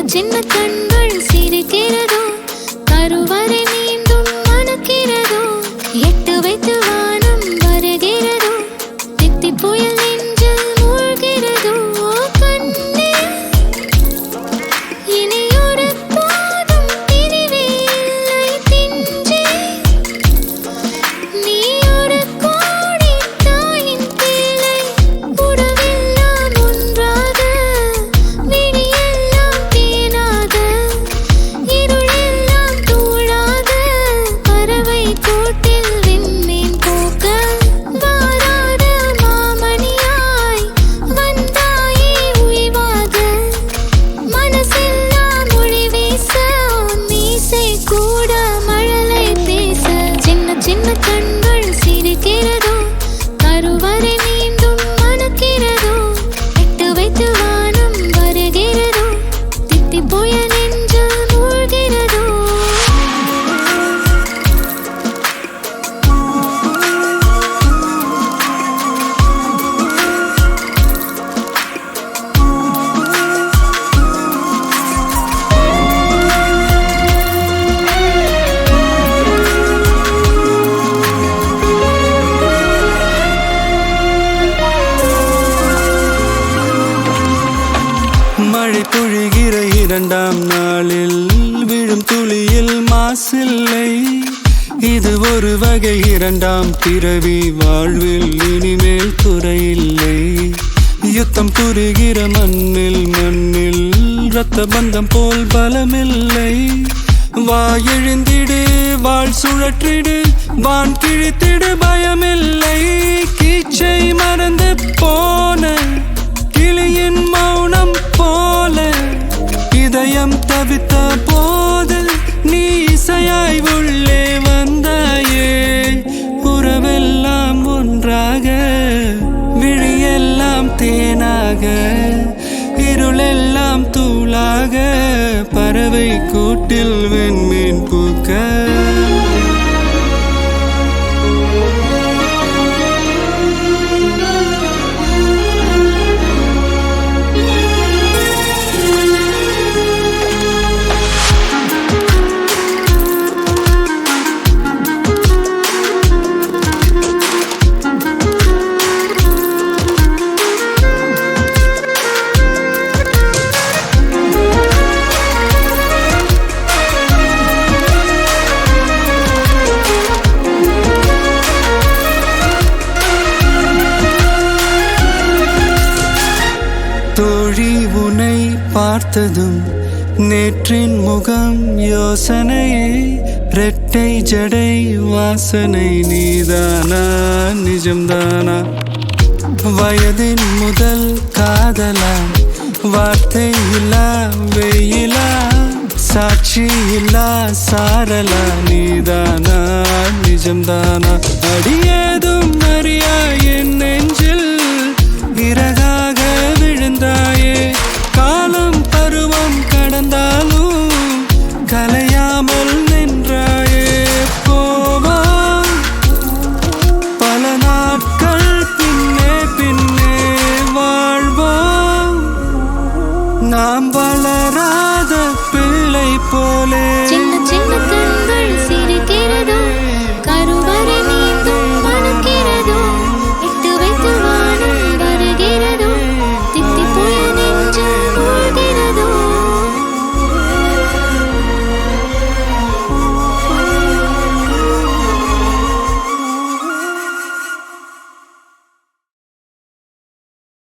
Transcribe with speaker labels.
Speaker 1: சின்ன கண்கள் சிரிக்கிறதோ கருவறை மீண்டும் மணக்கிறதோ எட்டு வைத்து வானம் வருகிறதோ தித்தி புயல் நெஞ்சில் மூழ்கிறதோ கண்ணே இனியொரு போதும் பிரிவே இல்லை பிஞ்சே நீ ஒரு கோடி தாயின் பிள்ளை உறவெல்லாம் ஒன்றாக விழியெல்லாம் தேனாக இருளெல்லாம் தூளாக பறவை கூட்டில் விண்மீன் போக்க வாராத மாமணியாய் வந்தாயே உய்வாக மனசெல்லாம் மொழி வீச மீசை கூட மழலை பேச சின்ன சின்ன கண்கள் சிரிக்கிறதோ கருவறை மீண்டும் மணக்கிறதோ எட்டு வைத்து வானம் வருகிறதோ தித்தி புயல் நெஞ்சில் மூழ்கிறதோ
Speaker 2: மழை பொழிகிற இரண்டாம் நாளில் விழும் துளியில் மாசில்லை இது ஒரு வகை இரண்டாம் பிறவி வாழ்வில் இனிமேல் குறையில்லை யுத்தம் புரிகிற மண்ணில் இரத்த பந்தம் போல் பலமில்லை வா எழுந்திடு வாழ் சுழற்றிடு வான் கிழித்திடு பயமில்லை கீச்சை மறந்து போன கிளியின் மௌனம் போல இதயம் தவித்த போது நீ இசையாய் உள்ளே வந்தாயே உறவெல்லாம் ஒன்றாக விழியெல்லாம் தேனாக இருளெல்லாம் தூளாக பறவை கூட்டில் வெண்மீன் பூக்க தோழி உனை பார்த்ததும் நேற்றின் முகம் யோசனையே ரெட்டை ஜடை வாசனை நீதானா நிஜம்தானா வயதின் முதல் காதலா வார்த்தை இல்லா வெயிலா சாட்சி இல்லா சாரலா நீதானா நிஜம்தானா அடியேதும் அறியா என் நெஞ்சில் இறகாக விழுந்தாயே காலம் பருவம் கடந்தாலும் கலையாமல் நின்றாயே போவா பல நாட்கள் பின்னே பின்னே வாழ்வோம் நாம் வளராத பிள்ளை போலே